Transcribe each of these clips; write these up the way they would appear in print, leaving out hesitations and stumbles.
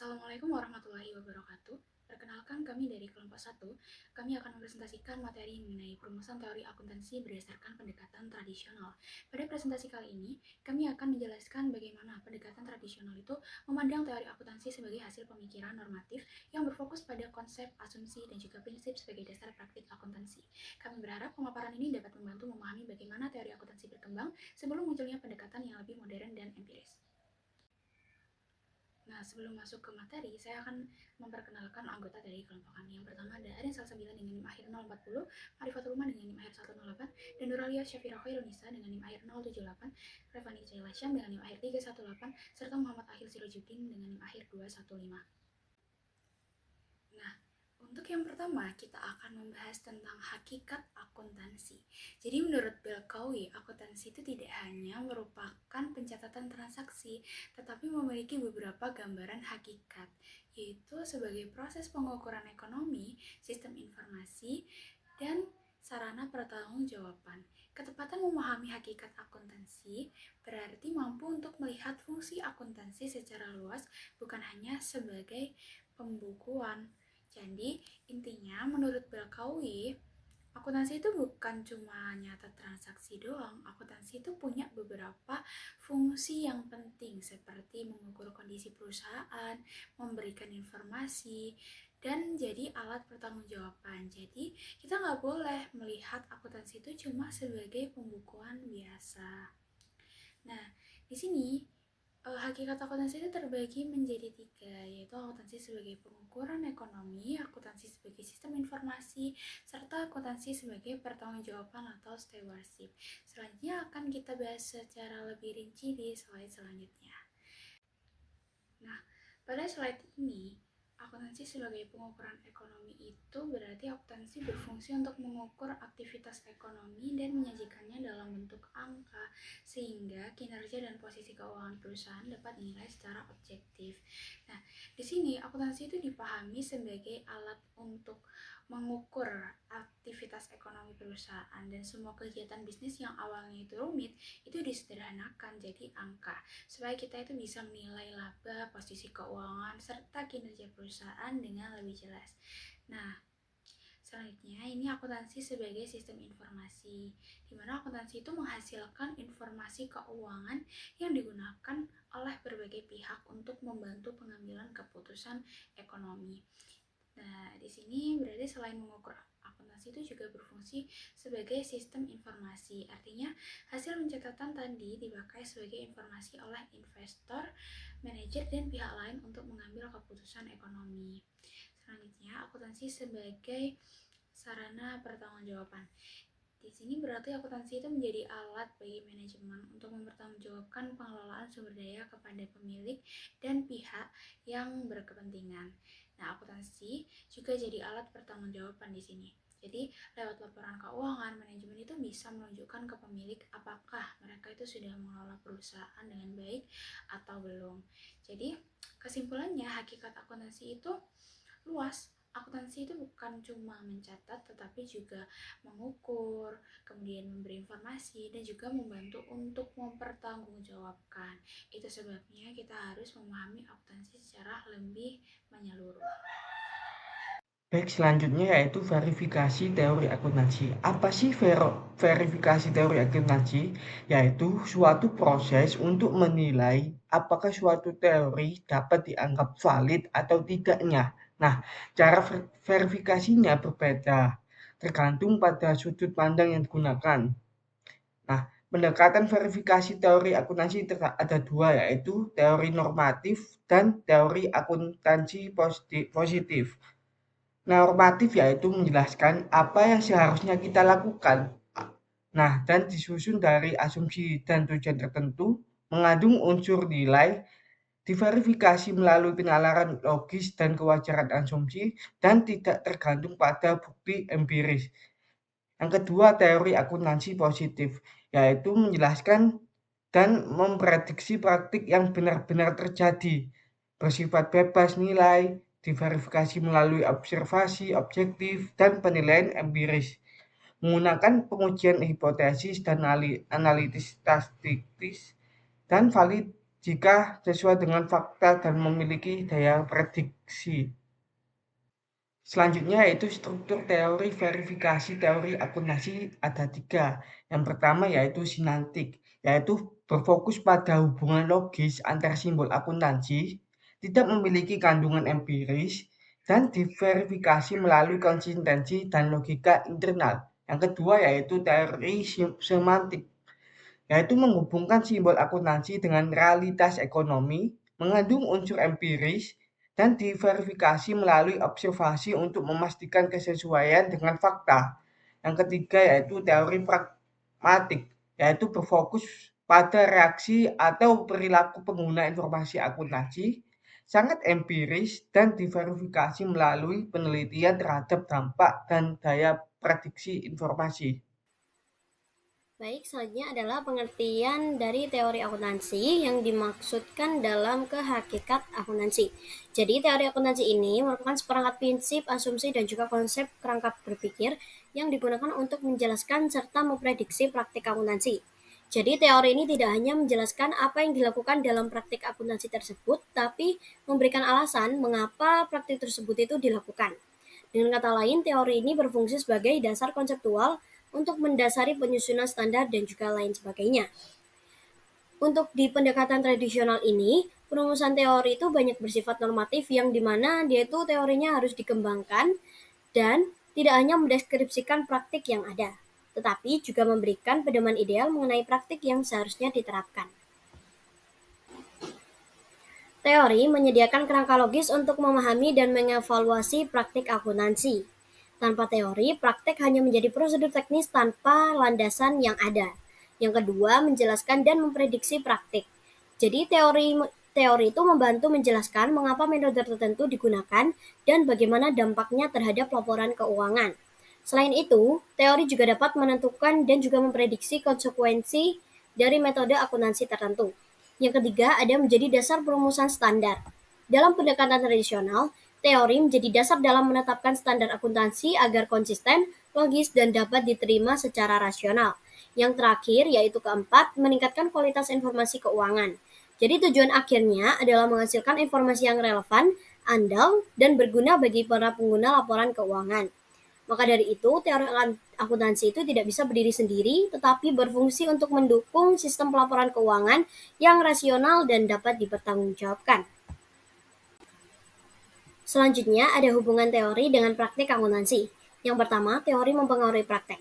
Assalamualaikum warahmatullahi wabarakatuh. Perkenalkan kami dari kelompok 1. Kami akan mempresentasikan materi mengenai perumusan teori akuntansi berdasarkan pendekatan tradisional. Pada presentasi kali ini, kami akan menjelaskan bagaimana pendekatan tradisional itu memandang teori akuntansi sebagai hasil pemikiran normatif yang berfokus pada konsep, asumsi, dan juga prinsip sebagai dasar praktik akuntansi. Kami berharap pemaparan ini dapat membantu memahami bagaimana teori akuntansi berkembang sebelum munculnya pendekatan yang lebih modern dan empiris. Nah, sebelum masuk ke materi, saya akan memperkenalkan anggota dari kelompok kami. Yang pertama ada Arin Salsabila dengan NIM akhir 040, Marifatul Rumah dengan NIM akhir 108, dan Nuralia Syafira Khairunisa dengan NIM akhir 078, Revani Jaila Syam dengan NIM akhir 318, serta Muhammad Akhil Sirajuddin dengan NIM akhir 215. Nah, untuk yang pertama, kita akan membahas tentang hakikat akuntansi. Jadi menurut Belkawi, akuntansi itu tidak hanya merupakan pencatatan transaksi, tetapi memiliki beberapa gambaran hakikat, yaitu sebagai proses pengukuran ekonomi, sistem informasi, dan sarana pertanggungjawaban. Ketepatan memahami hakikat akuntansi berarti mampu untuk melihat fungsi akuntansi secara luas, bukan hanya sebagai pembukuan. Jadi, intinya menurut Belkawi, akuntansi itu bukan cuma nyatet transaksi doang. Akuntansi itu punya beberapa fungsi yang penting seperti mengukur kondisi perusahaan, memberikan informasi, dan jadi alat pertanggungjawaban. Jadi, kita nggak boleh melihat akuntansi itu cuma sebagai pembukuan biasa. Nah, di sini hakikat akuntansi itu terbagi menjadi 3, yaitu akuntansi sebagai pengukuran ekonomi, akuntansi sebagai sistem informasi, serta akuntansi sebagai pertanggungjawaban atau stewardship. Selanjutnya akan kita bahas secara lebih rinci di slide selanjutnya. Nah, pada slide ini, akuntansi sebagai pengukuran ekonomi itu berarti akuntansi berfungsi untuk mengukur aktivitas ekonomi dan menyajikannya dalam bentuk angka, sehingga kinerja dan posisi keuangan perusahaan dapat dinilai secara objektif. Nah, di sini akuntansi itu dipahami sebagai alat untuk mengukur aktivitas ekonomi perusahaan, dan semua kegiatan bisnis yang awalnya itu rumit itu disederhanakan jadi angka, supaya kita itu bisa menilai laba, posisi keuangan, serta kinerja perusahaan dengan lebih jelas. Nah, selanjutnya ini akuntansi sebagai sistem informasi, di mana akuntansi itu menghasilkan informasi keuangan yang digunakan oleh berbagai pihak untuk membantu pengambilan keputusan ekonomi. Nah, di sini berarti selain mengukur, akuntansi itu juga berfungsi sebagai sistem informasi. Artinya, hasil pencatatan tadi dipakai sebagai informasi oleh investor, manajer, dan pihak lain untuk mengambil keputusan ekonomi. Selanjutnya, akuntansi sebagai sarana pertanggungjawaban. Di sini berarti akuntansi itu menjadi alat bagi manajemen untuk mempertanggungjawabkan pengelolaan sumber daya kepada pemilik dan pihak yang berkepentingan. Nah, akuntansi juga jadi alat pertanggungjawaban di sini. Jadi, lewat laporan keuangan, manajemen itu bisa menunjukkan ke pemilik apakah mereka itu sudah mengelola perusahaan dengan baik atau belum. Jadi, kesimpulannya hakikat akuntansi itu luas. Akuntansi itu bukan cuma mencatat, tetapi juga mengukur, kemudian memberi informasi, dan juga membantu untuk mempertanggungjawabkan. Itu sebabnya kita harus memahami akuntansi secara lebih menyeluruh. Baik, selanjutnya yaitu verifikasi teori akuntansi. Apa sih verifikasi teori akuntansi? Yaitu suatu proses untuk menilai apakah suatu teori dapat dianggap valid atau tidaknya. Nah, cara verifikasinya berbeda, tergantung pada sudut pandang yang digunakan. Nah, pendekatan verifikasi teori akuntansi ada dua, yaitu teori normatif dan teori akuntansi positif. Normatif yaitu menjelaskan apa yang seharusnya kita lakukan. Nah, dan disusun dari asumsi dan tujuan tertentu, mengandung unsur nilai, diverifikasi melalui penalaran logis dan kewajaran asumsi, dan tidak tergantung pada bukti empiris. Yang kedua, teori akuntansi positif, yaitu menjelaskan dan memprediksi praktik yang benar-benar terjadi, bersifat bebas nilai, diverifikasi melalui observasi objektif, dan penilaian empiris, menggunakan pengujian hipotesis dan analisis statistik, dan jika sesuai dengan fakta dan memiliki daya prediksi. Selanjutnya yaitu struktur teori verifikasi teori akuntansi ada 3. Yang pertama yaitu sinantik, yaitu berfokus pada hubungan logis antar simbol akuntansi, tidak memiliki kandungan empiris, dan diverifikasi melalui konsistensi dan logika internal. Yang kedua yaitu teori semantik, yaitu menghubungkan simbol akuntansi dengan realitas ekonomi, mengandung unsur empiris, dan diverifikasi melalui observasi untuk memastikan kesesuaian dengan fakta. Yang ketiga yaitu teori pragmatik, yaitu berfokus pada reaksi atau perilaku pengguna informasi akuntansi, sangat empiris dan diverifikasi melalui penelitian terhadap dampak dan daya prediksi informasi. Baik, selanjutnya adalah pengertian dari teori akuntansi yang dimaksudkan dalam kehakikat akuntansi. Jadi, teori akuntansi ini merupakan seperangkat prinsip, asumsi, dan juga konsep kerangka berpikir yang digunakan untuk menjelaskan serta memprediksi praktik akuntansi. Jadi, teori ini tidak hanya menjelaskan apa yang dilakukan dalam praktik akuntansi tersebut, tapi memberikan alasan mengapa praktik tersebut itu dilakukan. Dengan kata lain, teori ini berfungsi sebagai dasar konseptual untuk mendasari penyusunan standar dan juga lain sebagainya. Untuk di pendekatan tradisional ini, perumusan teori itu banyak bersifat normatif yang dimana dia itu teorinya harus dikembangkan dan tidak hanya mendeskripsikan praktik yang ada, tetapi juga memberikan pedoman ideal mengenai praktik yang seharusnya diterapkan. Teori menyediakan kerangka logis untuk memahami dan mengevaluasi praktik akuntansi. Tanpa teori, praktek hanya menjadi prosedur teknis tanpa landasan yang ada. Yang kedua, menjelaskan dan memprediksi praktik. Jadi teori itu membantu menjelaskan mengapa metode tertentu digunakan dan bagaimana dampaknya terhadap laporan keuangan. Selain itu, teori juga dapat menentukan dan juga memprediksi konsekuensi dari metode akuntansi tertentu. Yang ketiga, ada menjadi dasar perumusan standar. Dalam pendekatan tradisional, teori menjadi dasar dalam menetapkan standar akuntansi agar konsisten, logis, dan dapat diterima secara rasional. Yang terakhir, yaitu keempat, meningkatkan kualitas informasi keuangan. Jadi tujuan akhirnya adalah menghasilkan informasi yang relevan, andal, dan berguna bagi para pengguna laporan keuangan. Maka dari itu, teori akuntansi itu tidak bisa berdiri sendiri, tetapi berfungsi untuk mendukung sistem pelaporan keuangan yang rasional dan dapat dipertanggungjawabkan. Selanjutnya, ada hubungan teori dengan praktik akuntansi. Yang pertama, teori mempengaruhi praktek.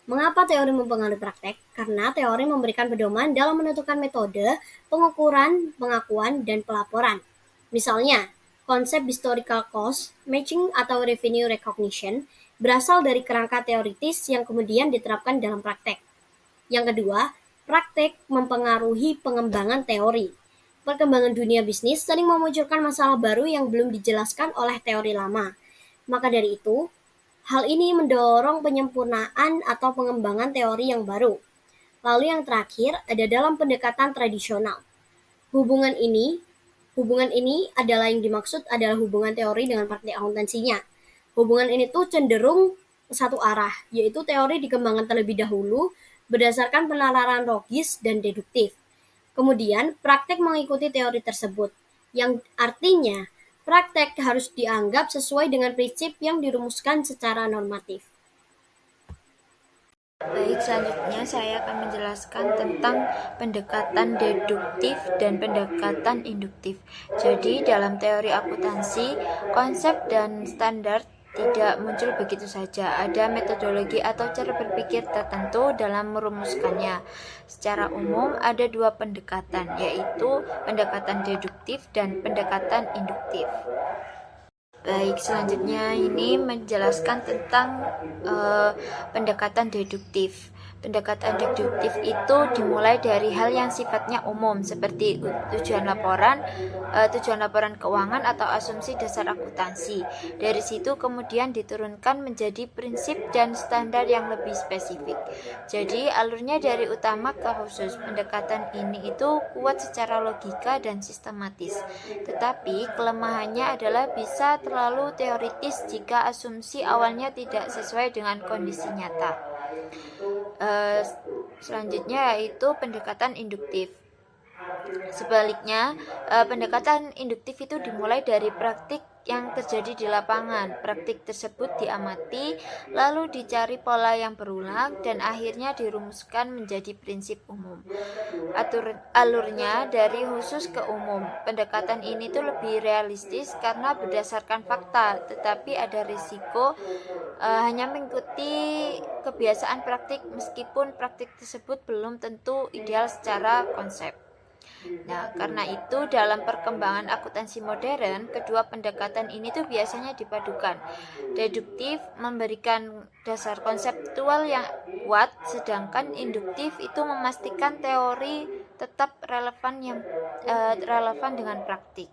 Mengapa teori mempengaruhi praktek? Karena teori memberikan pedoman dalam menentukan metode, pengukuran, pengakuan, dan pelaporan. Misalnya, konsep historical cost, matching atau revenue recognition berasal dari kerangka teoritis yang kemudian diterapkan dalam praktek. Yang kedua, praktek mempengaruhi pengembangan teori. Perkembangan dunia bisnis sering memunculkan masalah baru yang belum dijelaskan oleh teori lama. Maka dari itu, hal ini mendorong penyempurnaan atau pengembangan teori yang baru. Lalu yang terakhir ada dalam pendekatan tradisional. Hubungan ini adalah yang dimaksud adalah hubungan teori dengan praktik akuntansinya. Hubungan ini tuh cenderung satu arah, yaitu teori dikembangkan terlebih dahulu berdasarkan penalaran logis dan deduktif. Kemudian, praktek mengikuti teori tersebut, yang artinya praktek harus dianggap sesuai dengan prinsip yang dirumuskan secara normatif. Baik, selanjutnya saya akan menjelaskan tentang pendekatan deduktif dan pendekatan induktif. Jadi, dalam teori akuntansi, konsep dan standar tidak muncul begitu saja. Ada metodologi atau cara berpikir tertentu dalam merumuskannya. Secara umum, ada dua pendekatan, yaitu pendekatan deduktif dan pendekatan induktif. Baik, selanjutnya ini menjelaskan tentang pendekatan deduktif. Pendekatan deduktif itu dimulai dari hal yang sifatnya umum seperti tujuan laporan keuangan atau asumsi dasar akuntansi. Dari situ kemudian diturunkan menjadi prinsip dan standar yang lebih spesifik. Jadi alurnya dari utama ke khusus. Pendekatan ini itu kuat secara logika dan sistematis. Tetapi kelemahannya adalah bisa terlalu teoritis jika asumsi awalnya tidak sesuai dengan kondisi nyata. Selanjutnya yaitu pendekatan induktif. Sebaliknya, pendekatan induktif itu dimulai dari praktik yang terjadi di lapangan. Praktik tersebut diamati, lalu dicari pola yang berulang, dan akhirnya dirumuskan menjadi prinsip umum. Alurnya dari khusus ke umum. Pendekatan ini tuh lebih realistis karena berdasarkan fakta, tetapi ada risiko hanya mengikuti kebiasaan praktik meskipun praktik tersebut belum tentu ideal secara konsep. Nah, karena itu dalam perkembangan akuntansi modern, kedua pendekatan ini tuh biasanya dipadukan. Deduktif memberikan dasar konseptual yang kuat, sedangkan induktif itu memastikan teori tetap relevan dengan praktik.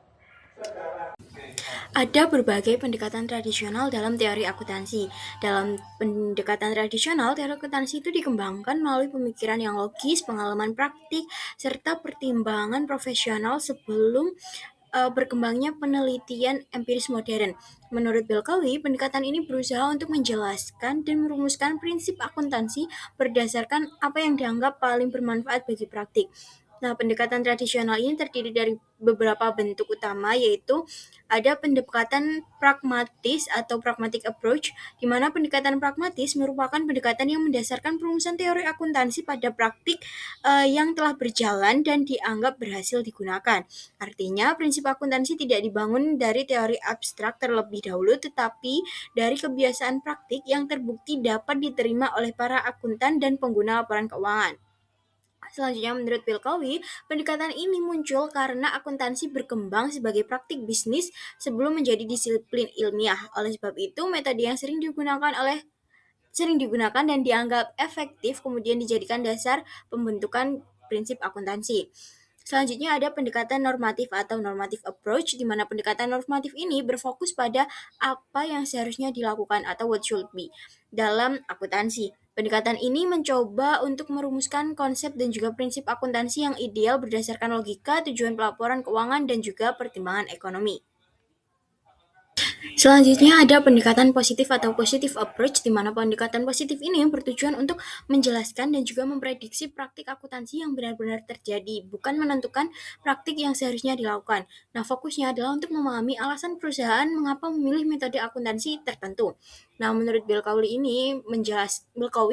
Ada berbagai pendekatan tradisional dalam teori akuntansi. Dalam pendekatan tradisional, teori akuntansi itu dikembangkan melalui pemikiran yang logis, pengalaman praktik, serta pertimbangan profesional sebelum berkembangnya penelitian empiris modern. Menurut Belkawi, pendekatan ini berusaha untuk menjelaskan dan merumuskan prinsip akuntansi berdasarkan apa yang dianggap paling bermanfaat bagi praktik. Nah, pendekatan tradisional ini terdiri dari beberapa bentuk utama, yaitu ada pendekatan pragmatis atau pragmatic approach, di mana pendekatan pragmatis merupakan pendekatan yang mendasarkan perumusan teori akuntansi pada praktik yang telah berjalan dan dianggap berhasil digunakan. Artinya, prinsip akuntansi tidak dibangun dari teori abstrak terlebih dahulu, tetapi dari kebiasaan praktik yang terbukti dapat diterima oleh para akuntan dan pengguna laporan keuangan. Selanjutnya, menurut Pilkowi, pendekatan ini muncul karena akuntansi berkembang sebagai praktik bisnis sebelum menjadi disiplin ilmiah. Oleh sebab itu, metode yang sering digunakan dan dianggap efektif kemudian dijadikan dasar pembentukan prinsip akuntansi. Selanjutnya ada pendekatan normatif atau normative approach, di mana pendekatan normatif ini berfokus pada apa yang seharusnya dilakukan atau what should be dalam akuntansi. Pendekatan ini mencoba untuk merumuskan konsep dan juga prinsip akuntansi yang ideal berdasarkan logika, tujuan pelaporan keuangan, dan juga pertimbangan ekonomi. Selanjutnya ada pendekatan positif atau positive approach, di mana pendekatan positif ini bertujuan untuk menjelaskan dan juga memprediksi praktik akuntansi yang benar-benar terjadi, bukan menentukan praktik yang seharusnya dilakukan. Nah, fokusnya adalah untuk memahami alasan perusahaan mengapa memilih metode akuntansi tertentu. Nah, menurut Belkawi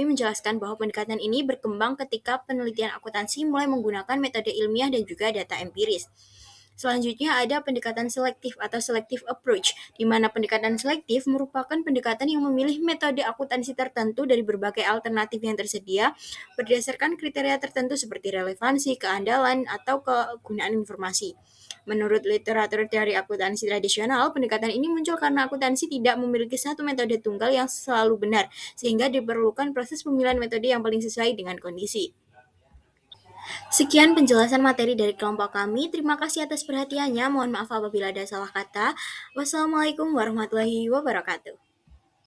menjelaskan bahwa pendekatan ini berkembang ketika penelitian akuntansi mulai menggunakan metode ilmiah dan juga data empiris. Selanjutnya ada pendekatan selektif atau selective approach, di mana pendekatan selektif merupakan pendekatan yang memilih metode akuntansi tertentu dari berbagai alternatif yang tersedia berdasarkan kriteria tertentu seperti relevansi, keandalan, atau kegunaan informasi. Menurut literatur teori akuntansi tradisional, pendekatan ini muncul karena akuntansi tidak memiliki satu metode tunggal yang selalu benar, sehingga diperlukan proses pemilihan metode yang paling sesuai dengan kondisi. Sekian penjelasan materi dari kelompok kami. Terima kasih atas perhatiannya. Mohon maaf apabila ada salah kata. Wassalamualaikum warahmatullahi wabarakatuh.